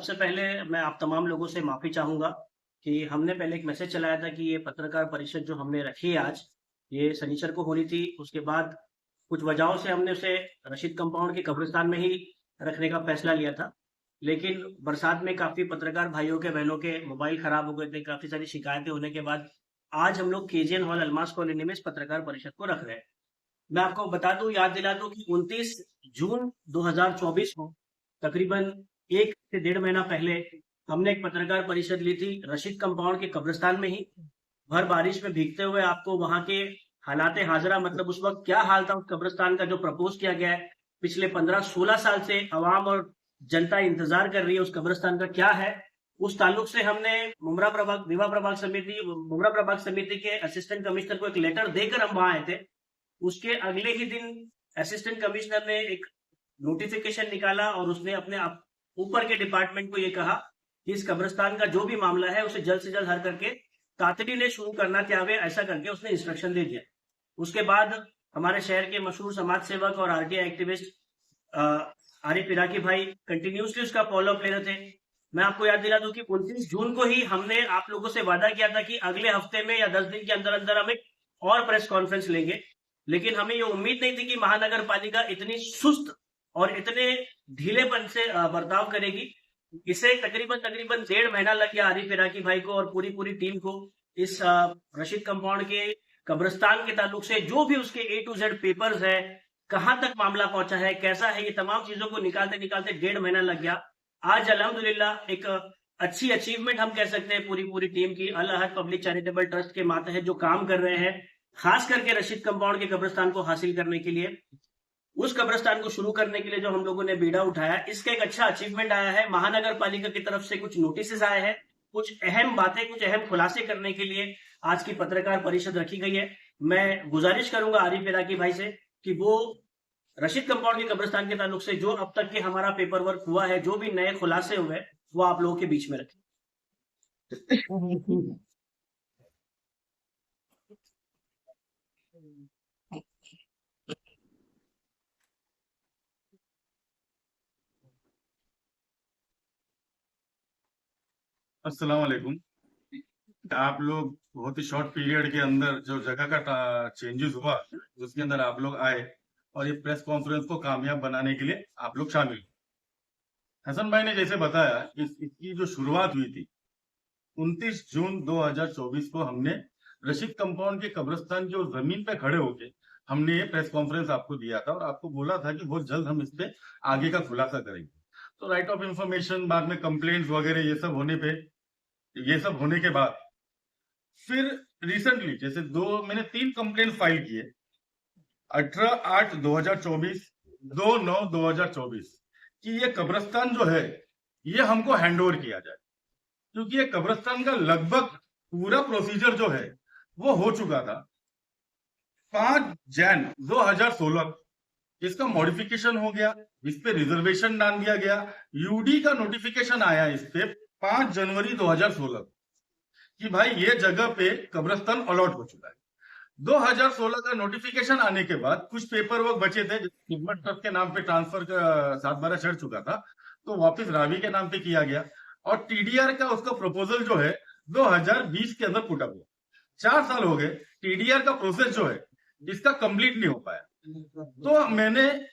सबसे पहले मैं आप तमाम लोगों से माफ़ी चाहूँगा कि हमने पहले एक मैसेज चलाया था कि ये पत्रकार परिषद जो हमने रखी है आज, ये शनिचर को होनी थी। उसके बाद कुछ वजहों से हमने उसे रशीद कंपाउंड के कब्रिस्तान में ही रखने का फैसला लिया था। लेकिन बरसात में काफ़ी पत्रकार भाइयों के बहनों के मोबाइल खराब हो गए थे, काफ़ी सारी शिकायतें होने के बाद आज हम लोग केजीएन हॉल अल्मास कॉलोनी में इस पत्रकार परिषद को रख रहे हैं। मैं आपको बता दूं, याद दिला दूं कि 29 जून 2024 को तकरीबन 1 से 1.5 महीना पहले हमने एक पत्रकार परिषद ली थी रशीद कंपाउंड के कब्रिस्तान में ही। भर बारिश में भीगते हुए आपको वहां के हालात हाजरा, मतलब उस वक्त क्या हाल था उस कब्रिस्तान का जो प्रपोज किया गया है, पिछले 15-16 साल से अवाम और जनता इंतजार कर रही है उस कब्रिस्तान का क्या है, उस ताल्लुक से हमने मुमरा प्रभाग समिति के असिस्टेंट कमिश्नर को एक लेटर देकर हम वहां आए थे। उसके अगले ही दिन असिस्टेंट कमिश्नर ने एक नोटिफिकेशन निकाला और उसने अपने ऊपर के डिपार्टमेंट को यह कहा कि इस कब्रिस्तान का जो भी मामला है उसे जल्द से जल्द हल करके तातड़ी ने शुरू करना चाहे, ऐसा करके उसने इंस्ट्रक्शन दे दिया। उसके बाद हमारे शहर के मशहूर समाज सेवक और आरटीआई एक्टिविस्ट आरिफ इराकी भाई कंटिन्यूसली उसका फॉलोअप ले रहे थे। मैं आपको याद दिला दूं कि 29 जून को ही हमने आप लोगों से वादा किया था कि अगले हफ्ते में या 10 दिन के अंदर अंदर हम एक और प्रेस कॉन्फ्रेंस लेंगे, लेकिन हमें ये उम्मीद नहीं थी कि महानगर पालिका इतनी सुस्त और इतने ढीलेपन से बर्ताव करेगी। इसे तकरीबन 1.5 महीना लग गया आरिफ इराकी भाई को और पूरी टीम को इस रशीद कंपाउंड के कब्रिस्तान के ताल्लुक से जो भी उसके A to Z पेपर्स है, कहां तक मामला पहुंचा है, कैसा है, ये तमाम चीजों को निकालते निकालते 1.5 महीना लग गया। आज अल्हम्दुलिल्लाह एक अच्छी अचीवमेंट हम कह सकते हैं पूरी टीम की, अल अहद पब्लिक चैरिटेबल ट्रस्ट के मातहत जो काम कर रहे हैं खास करके रशीद कंपाउंड के कब्रिस्तान को हासिल करने के लिए, उस कब्रिस्तान को शुरू करने के लिए जो हम लोगों ने बीड़ा उठाया, इसका एक अच्छा अचीवमेंट आया है। महानगर पालिका की तरफ से कुछ नोटिस आए हैं, कुछ अहम बातें, कुछ अहम खुलासे करने के लिए आज की पत्रकार परिषद रखी गई है। मैं गुजारिश करूंगा आरिफ इराकी भाई से कि वो रशीद कंपाउंड के कब्रिस्तान के ताल्लुक से जो अब तक के हमारा पेपर वर्क हुआ है, जो भी नए खुलासे हुए, वो आप लोगों के बीच में रखें। अस्सलाम वालेकुम। आप लोग बहुत ही शॉर्ट पीरियड के अंदर जो जगह का चेंजेस हुआ उसके अंदर आप लोग आए और ये प्रेस कॉन्फ्रेंस को कामयाब बनाने के लिए आप लोग शामिल। हसन भाई ने जैसे बताया इसकी जो शुरुआत हुई थी 29 जून 2024 को हमने रशीद कंपाउंड के कब्रिस्तान की जमीन पे खड़े होके हमने ये प्रेस कॉन्फ्रेंस आपको दिया था और आपको बोला था कि बहुत जल्द हम इस पे आगे का खुलासा करेंगे। तो राइट ऑफ इंफॉर्मेशन, बाद में कंप्लेंट्स वगैरह ये सब होने के बाद फिर रिसेंटली जैसे मैंने 3 कंप्लेंट फाइल किए 18/8/2024, 2/9/2024 कि ये कब्रिस्तान जो है ये हमको हैंड ओवर किया जाए, क्योंकि ये कब्रिस्तान का लगभग पूरा प्रोसीजर जो है वो हो चुका था। 5 जनवरी 2016 इसका मॉडिफिकेशन हो गया, इस पे रिजर्वेशन डाल दिया गया, यूडी का नोटिफिकेशन आया इस पे 5 जनवरी 2016 कि भाई ये जगह पे कब्रिस्तान अलॉट हो चुका है। 2016 का नोटिफिकेशन आने के बाद कुछ पेपर वर्क बचे थे, खिदमत ट्रस्ट के नाम पे ट्रांसफर का 7/12 चढ़ चुका था, तो वापस रावी के नाम पे किया गया और टीडीआर का उसका प्रपोजल जो है 2020 के अंदर पुट अप हुआ। 4 साल हो गए, टीडीआर का प्रोसेस जो है इसका कंप्लीट नहीं हो पाया। तो मैंने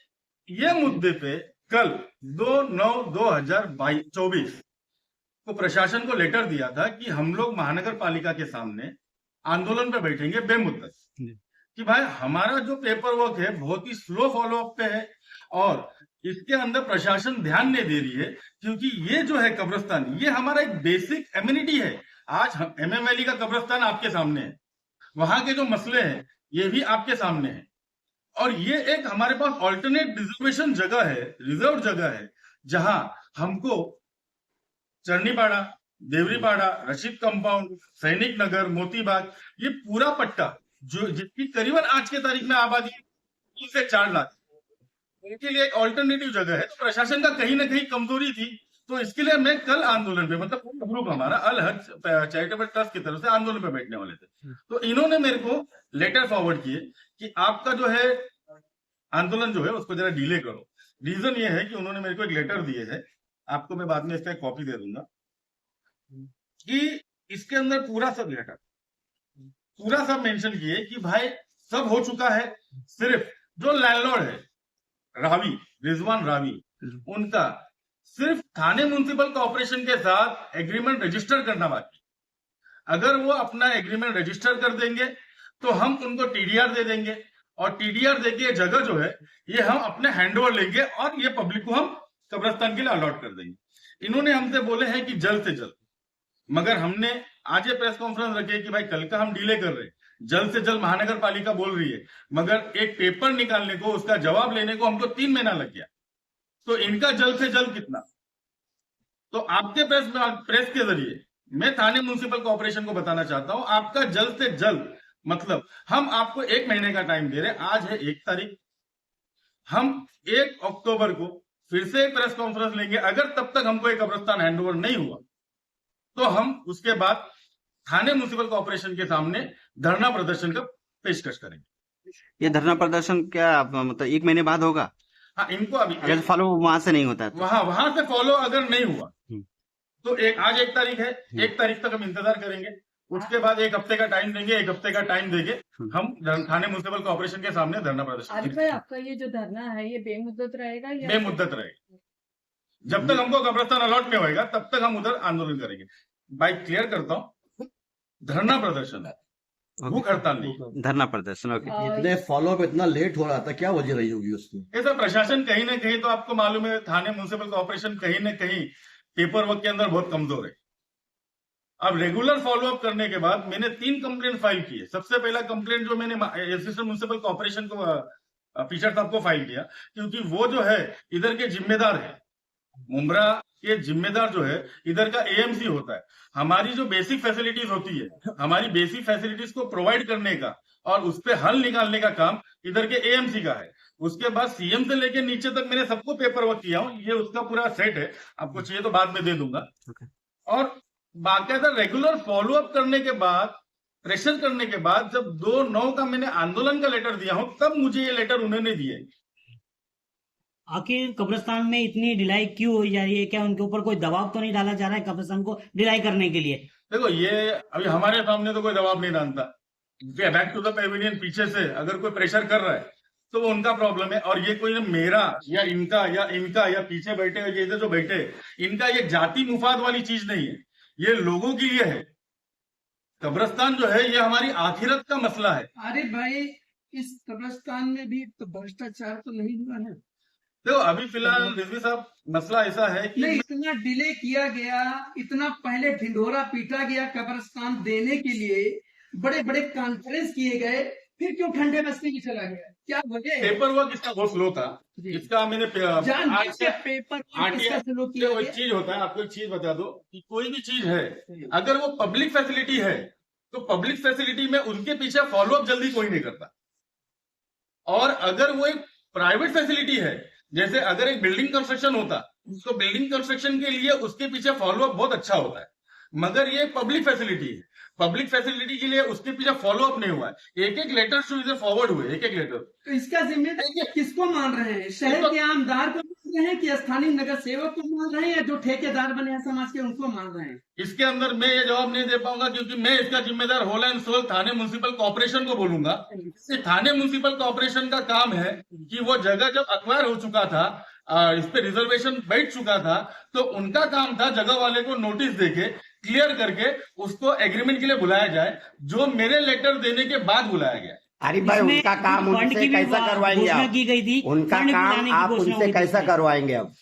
ये मुद्दे पे कल 2/9/2024 को प्रशासन को लेटर दिया था कि हम लोग महानगर पालिका के सामने आंदोलन पे बैठेंगे बेमुद्दत, कि भाई हमारा जो पेपर वर्क है बहुत ही स्लो फॉलोअप पे है और इसके अंदर प्रशासन ध्यान नहीं दे रही है, क्योंकि ये जो है कब्रिस्तान ये हमारा एक बेसिक एम्यूनिटी है। आज MM वैली का कब्रिस्तान आपके सामने है, वहां के जो मसले हैं ये भी आपके सामने है और ये एक हमारे पास ऑल्टरनेट रिजर्वेशन जगह है, रिजर्व जगह है, जहां हमको चरनीपाड़ा, देवरीपाड़ा, रशीद कंपाउंड, सैनिक नगर, मोतीबाग, ये पूरा पट्टा जो जिसकी करीबन आज के तारीख में आबादी 3 से 4 लाख, उनके लिए एक ऑल्टरनेटिव जगह है। तो प्रशासन का कहीं ना कहीं कमजोरी थी, तो इसके लिए मैं कल आंदोलन पे, मतलब पूरा ग्रुप हमारा अल अहद चैरिटेबल ट्रस्ट की तरफ से आंदोलन पे बैठने वाले थे। तो इन्होंने मेरे को लेटर फॉरवर्ड किए कि आपका जो है आंदोलन जो है उसको जरा डिले करो। रीजन ये है कि उन्होंने मेरे को एक लेटर दिए है आपको मैं बाद में इसका एक कॉपी दे दूंगा कि इसके अंदर पूरा सब लेटर पूरा सब मेंशन किए कि भाई सब हो चुका है, सिर्फ जो लैंडलॉर्ड है रावी, रिजवान रावी, उनका सिर्फ थाने म्युनिसिपल कॉर्पोरेशन के साथ एग्रीमेंट रजिस्टर करना बाकी। अगर वो अपना एग्रीमेंट रजिस्टर कर देंगे तो हम उनको टीडीआर दे देंगे, और टीडीआर देके ये जगह जो है ये हम अपने हैंडओवर लेंगे और ये पब्लिक को हम कब्रिस्तान के लिए अलॉट कर देंगे। इन्होंने हमसे बोले हैं कि जल्द से जल्द, मगर हमने आज ये प्रेस कॉन्फ्रेंस रखी है कि भाई कल का हम डिले कर रहे हैं, जल्द से जल्द महानगर पालिका बोल रही है, मगर एक पेपर निकालने को, उसका जवाब लेने को हमको 3 महीना लग गया। तो इनका जल्द से जल्द कितना? तो आपके प्रेस के जरिए मैं थाने म्युनिसिपल कॉर्पोरेशन को बताना चाहता हूं, आपका जल्द से जल्द मतलब हम आपको 1 महीने का टाइम दे रहे हैं। आज है 1 तारीख, हम 1 अक्टूबर को फिर से प्रेस कॉन्फ्रेंस लेंगे। अगर तब तक हमको एक कब्रिस्तान हैंडओवर नहीं हुआ तो हम उसके बाद थाने म्युनिसिपल कॉर्पोरेशन के सामने धरना प्रदर्शन का पेशकश करेंगे। ये धरना प्रदर्शन क्या मतलब 1 महीने बाद होगा? हाँ, इनको अभी अगर फॉलो वहां से नहीं होता है तो? वहां से फॉलो अगर नहीं हुआ तो आज 1 तारीख है, 1 तारीख तक हम इंतजार करेंगे। उसके बाद 1 हफ्ते का टाइम देंगे, 1 हफ्ते का टाइम देंगे हम थाने म्युनिसिपल कॉर्पोरेशन के सामने धरना प्रदर्शन। आरिफ भाई, आपका ये जो धरना है ये बेमुद्दत रहेगा या बेमुद्दत रहेगा? जब तक हमको कब्रिस्तान अलॉट नहीं होगा तब तक हम उधर आंदोलन करेंगे। बाइक क्लियर करता हूँ, धरना प्रदर्शन है, भूख हड़ताल नहीं। धरना प्रदर्शन, ओके। इतने फॉलोअप इतना लेट हो रहा था, क्या वजह रही होगी उसकी? ऐसा प्रशासन कहीं ना कहीं, तो आपको मालूम है थाने म्युनिसिपल कॉर्पोरेशन कहीं ना कहीं पेपर वर्क के अंदर बहुत कमजोर है। अब रेगुलर फॉलोअप करने के बाद मैंने 3 कंप्लेंट फाइल की है। सबसे पहला कंप्लेंट जो मैंने असिस्टेंट म्युनिसिपल कॉर्पोरेशन को पीछर साहब को फाइल किया, क्योंकि वो जो है इधर के जिम्मेदार है, मुंब्रा के जिम्मेदार जो है इधर का एएमसी होता है। हमारी जो बेसिक फैसिलिटीज होती है, हमारी बेसिक फैसिलिटीज को प्रोवाइड करने का और उस पर हल निकालने का काम इधर के एएमसी का है। उसके बाद सीएम से लेके नीचे तक मैंने सबको पेपर वर्क किया हूं, ये उसका पूरा सेट है। आपको चाहिए तो बाद में दे दूंगा। और बाकायदा रेगुलर फॉलोअप करने के बाद, प्रेशर करने के बाद, जब 2/9 का मैंने आंदोलन का लेटर दिया हूं, तब मुझे ये लेटर उन्होंने दिए। आखिर कब्रिस्तान में इतनी ढिलाई क्यों हो जा रही है? क्या उनके ऊपर कोई दबाव तो नहीं डाला जा रहा है कब्रिस्तान को ढिलाई करने के लिए? देखो, ये अभी हमारे सामने तो कोई दबाव नहीं डालता। बैक टू द पेविलियन पीछे से अगर कोई प्रेशर कर रहा है तो वो उनका प्रॉब्लम है। और ये कोई मेरा या इनका या पीछे बैठे ये इधर जो बैठे, इनका ये जाति मुफाद वाली चीज नहीं है, ये लोगों के लिए है। कब्रिस्तान जो है ये हमारी आखिरत का मसला है। अरे भाई, इस कब्रिस्तान में भी तो भ्रष्टाचार तो नहीं हुआ है? देखो, अभी फिलहाल रिजवी साहब मसला ऐसा है कि नहीं, इतना डिले किया गया, इतना पहले ढिंढोरा पीटा गया कब्रिस्तान देने के लिए, बड़े बड़े कॉन्फ्रेंस किए गए, फिर क्यों ठंडे बस्ती की चला गया? क्या वजह है? पेपर वर्क इसका बहुत स्लो था। इसका मैंने जान से पेपर किसका स्लो किया एक गया? चीज होता है, आपको एक चीज बता दो कि कोई भी चीज है, अगर वो पब्लिक फैसिलिटी है तो पब्लिक फैसिलिटी में उनके पीछे फॉलोअप जल्दी कोई नहीं करता। और अगर वो एक प्राइवेट फैसिलिटी है, जैसे अगर एक बिल्डिंग कंस्ट्रक्शन होता तो बिल्डिंग कंस्ट्रक्शन के लिए उसके पीछे फॉलोअप बहुत अच्छा होता है, मगर ये पब्लिक फैसिलिटी है। पब्लिक फैसिलिटी के लिए उसके पीछे फॉलोअप नहीं हुआ है। एक लेटर टू इधर फॉरवर्ड हुए, एक लेटर। तो इसका जिम्मेदार किसको मान रहे हैं? शहर के आमदार को मान रहे हैं कि स्थानीय नगर सेवक को मान रहे हैं, या जो ठेकेदार बने हैं समाज के उनको मान रहे हैं? इसके अंदर मैं ये जवाब नहीं दे पाऊंगा, क्योंकि मैं इसका जिम्मेदार whole and sole Thane municipal corporation को बोलूंगा। थाने म्युनिसिपल कॉर्पोरेशन का काम है कि वो जगह जब अक्वायर हो चुका था, इस पे रिजर्वेशन बैठ चुका था, तो उनका काम था जगह वाले को नोटिस देके क्लियर करके उसको एग्रीमेंट के लिए बुलाया जाए, जो मेरे लेटर देने के बाद बुलाया गया। आरिफ भाई, उनका काम उनसे कैसा करवाएंगे आप? की गई थी, उनका काम आप उनसे कैसा करवाएंगे अब?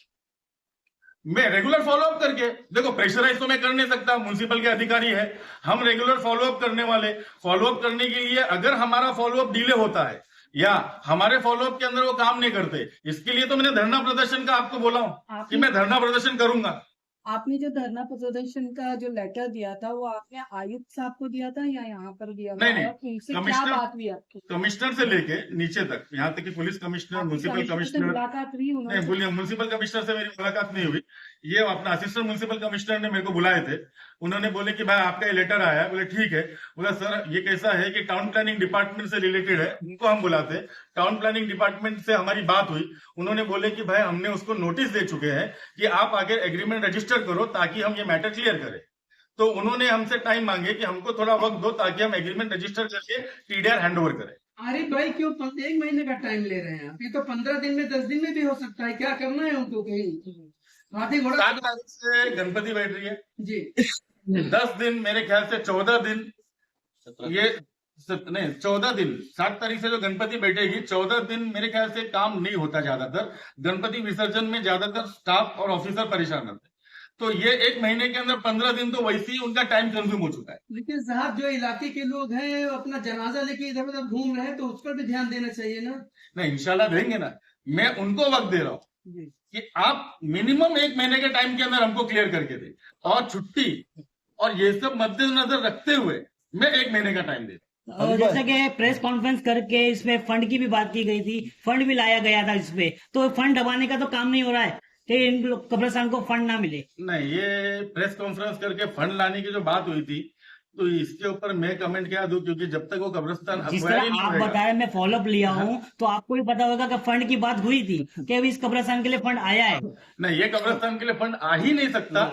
मैं रेगुलर फॉलोअप करके, देखो प्रेशराइज तो मैं कर नहीं सकता, म्युनिसिपल के अधिकारी है, हम रेगुलर फॉलोअप करने वाले। फॉलोअप करने के लिए अगर हमारा फॉलोअप डिले होता है या हमारे फॉलोअप के अंदर वो काम नहीं करते, इसके लिए तो मैंने धरना प्रदर्शन का आपको बोला हूं कि मैं धरना प्रदर्शन करूंगा। आपने जो धरना प्रदर्शन का जो लेटर दिया था वो आपने आयुक्त साहब को दिया था या यहाँ पर दिया था? नहीं, और उनसे क्या कमिश्नर- बात हुई आपकी? कमिश्नर से लेके नीचे तक, यहाँ तक कि पुलिस कमिश्नर, आपकी म्यूनसिपल कमिश्नर से कमिश्नर, मुलाकात हुई नहीं उन्होंने? बोलिए, म्यूनसिपल कमिश्नर से मेरी मुलाकात नहीं हुई। ये अपना असिस्टेंट म्यूनसिपल कमिश्नर ने मेरे को बुलाए थे। उन्होंने बोले कि भाई आपका ये लेटर आया है। बोले ठीक है। बोला सर ये कैसा है कि टाउन प्लानिंग डिपार्टमेंट से रिलेटेड है, उनको हम बुलाते। टाउन प्लानिंग डिपार्टमेंट से हमारी बात हुई। उन्होंने बोले कि भाई हमने उसको नोटिस दे चुके हैं कि आप आगे एग्रीमेंट रजिस्टर करो ताकि हम ये मैटर क्लियर करें। तो उन्होंने हमसे टाइम मांगे कि हमको थोड़ा वक्त दो ताकि हम एग्रीमेंट रजिस्टर करके टीडीआर हैंडओवर करें। अरे भाई क्यों 1 महीने का टाइम ले रहे हैं आप? ये तो 15 दिन में 10 दिन में भी हो सकता है। क्या करना है उनको? कहीं हाथी घोड़ा 7 तारीख से गणपति बैठ रही है जी। 10 दिन, मेरे ख्याल से 14 दिन, ये नहीं 14 दिन, 7 तारीख से जो गणपति बैठेगी 14 दिन मेरे ख्याल से काम नहीं होता। ज्यादातर गणपति विसर्जन में ज्यादातर स्टाफ और ऑफिसर परेशान रहते हैं। तो ये 1 महीने के अंदर 15 दिन तो वैसे ही उनका टाइम कंज्यूम हो चुका है। लेकिन साहब जो इलाके के लोग हैं वो अपना जनाजा लेके इधर उधर घूम रहे हैं, तो उस पर भी ध्यान देना चाहिए ना। नहीं इंशाल्लाह देंगे ना। मैं उनको वक्त दे रहा हूँ जी। कि आप मिनिमम 1 महीने के टाइम के अंदर हमको क्लियर करके दें, और छुट्टी और ये सब मद्देनजर रखते हुए मैं 1 महीने का टाइम दे रहा हूँ। और जैसे कि प्रेस कॉन्फ्रेंस करके इसमें फंड की भी बात की गई थी, फंड भी लाया गया था इसपे, तो फंड दबाने का तो काम नहीं हो रहा है कि इन लोग कब्रिस्तान को फंड ना मिले। नहीं, ये प्रेस कॉन्फ्रेंस करके फंड लाने की जो बात हुई थी, तो इसके ऊपर मैं कमेंट क्या दूं, क्योंकि जब तक वो कब्रिस्तान जिस acquire ही तरह नहीं आप होगा- बताए, मैं फॉलोअप लिया हूँ, तो आपको भी पता होगा कि फंड की बात हुई थी कि अभी इस कब्रिस्तान के लिए फंड आया है। नहीं, ये कब्रिस्तान के लिए फंड आ ही नहीं सकता,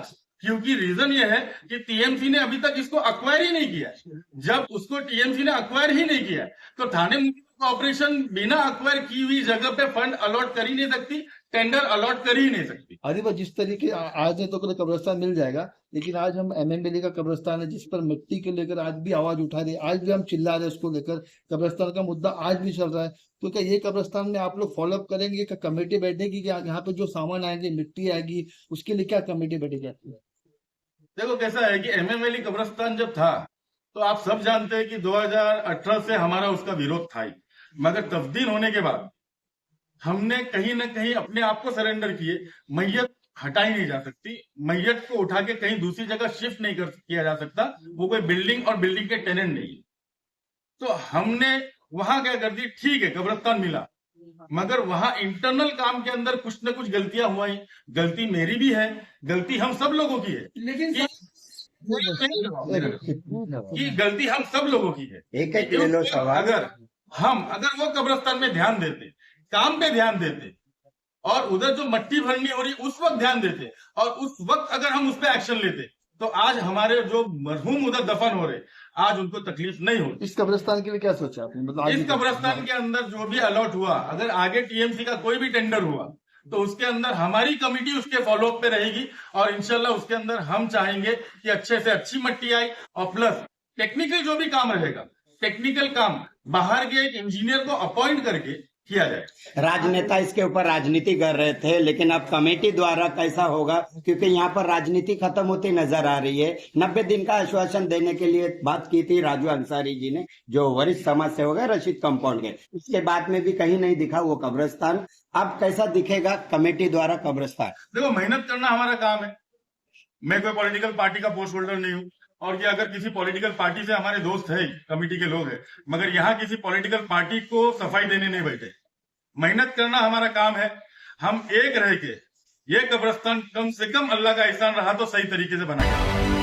क्योंकि रीजन ये है कि टीएमसी ने अभी तक इसको अक्वायर ही नहीं किया। जब उसको टीएमसी ने अक्वायर ही नहीं किया, तो थाने म्युनिसिपल कॉर्पोरेशन बिना अक्वायर की हुई जगह पे फंड अलॉट कर ही नहीं सकती, टेंडर अलॉट कर ही नहीं सकती। अरे बस जिस तरीके आज नहीं तो कल कब्रिस्तान मिल जाएगा, लेकिन आज हम एमएमएलए का कब्रिस्तान है जिस पर मिट्टी के लेकर आज भी आवाज उठा रहे, आज भी हम चिल्ला रहे उसको लेकर, कब्रिस्तान का मुद्दा आज भी चल रहा है। तो क्या ये कब्रिस्तान में आप लोग फॉलोअप करेंगे? क्या कमेटी बैठेगी? कि यहाँ पे जो सामान आएंगे, मिट्टी आएगी, उसके लिए क्या कमेटी बैठेगी? देखो कैसा है कि एमएमएलए कब्रिस्तान जब था तो आप सब जानते हैं कि 2018 से हमारा उसका विरोध था ही, मगर तब्दील होने के बाद हमने कहीं ना कहीं अपने आप को सरेंडर किए। मैयत हटाई नहीं जा सकती, मैयत को उठा के कहीं दूसरी जगह शिफ्ट नहीं किया जा सकता, वो कोई बिल्डिंग और बिल्डिंग के टेनेंट नहीं है। तो हमने वहां क्या कर दी, ठीक है कब्रिस्तान मिला, मगर वहां इंटरनल काम के अंदर कुछ न कुछ गलतियां हुई। गलती मेरी भी है, गलती हम सब लोगों की है, लेकिन कि गलती हम सब लोगों की है। एक एक ले लो सवाल। अगर वो कब्रिस्तान में ध्यान देते, काम पे ध्यान देते, और उधर जो मट्टी भरनी हो रही उस वक्त ध्यान देते, और उस वक्त अगर हम उस पर एक्शन लेते, तो आज हमारे जो मरहूम उधर दफन हो रहे, आज उनको तकलीफ नहीं होती। इस कब्रिस्तान के लिए क्या सोचा आपने? मतलब इस कब्रिस्तान के अंदर जो भी अलॉट हुआ, अगर आगे टीएमसी का कोई भी टेंडर हुआ, तो उसके अंदर हमारी कमेटी उसके फॉलोअप पे रहेगी, और इंशाल्लाह उसके अंदर हम चाहेंगे कि अच्छे से अच्छी मट्टी आए, और प्लस टेक्निकल जो भी काम रहेगा, टेक्निकल काम बाहर के एक इंजीनियर को अपॉइंट करके किया जाए। राजनेता इसके ऊपर राजनीति कर रहे थे, लेकिन अब कमेटी द्वारा कैसा होगा, क्योंकि यहाँ पर राजनीति खत्म होती नजर आ रही है। 90 दिन का आश्वासन देने के लिए बात की थी राजू अंसारी जी ने, जो वरिष्ठ समाज सेवक है रशीद कंपाउंड के। उसके बाद में भी कहीं नहीं दिखा वो कब्रिस्तान। अब कैसा दिखेगा कमेटी द्वारा कब्रिस्तान? देखो, मेहनत करना हमारा काम है। मैं कोई पॉलिटिकल पार्टी का पोस्ट होल्डर नहीं हूँ, और ये अगर किसी पॉलिटिकल पार्टी से हमारे दोस्त है, कमेटी के लोग हैं, मगर यहाँ किसी पॉलिटिकल पार्टी को सफाई देने नहीं बैठे। मेहनत करना हमारा काम है। हम एक रह के ये कब्रिस्तान कम से कम अल्लाह का एहसान रहा तो सही तरीके से बनाएंगे।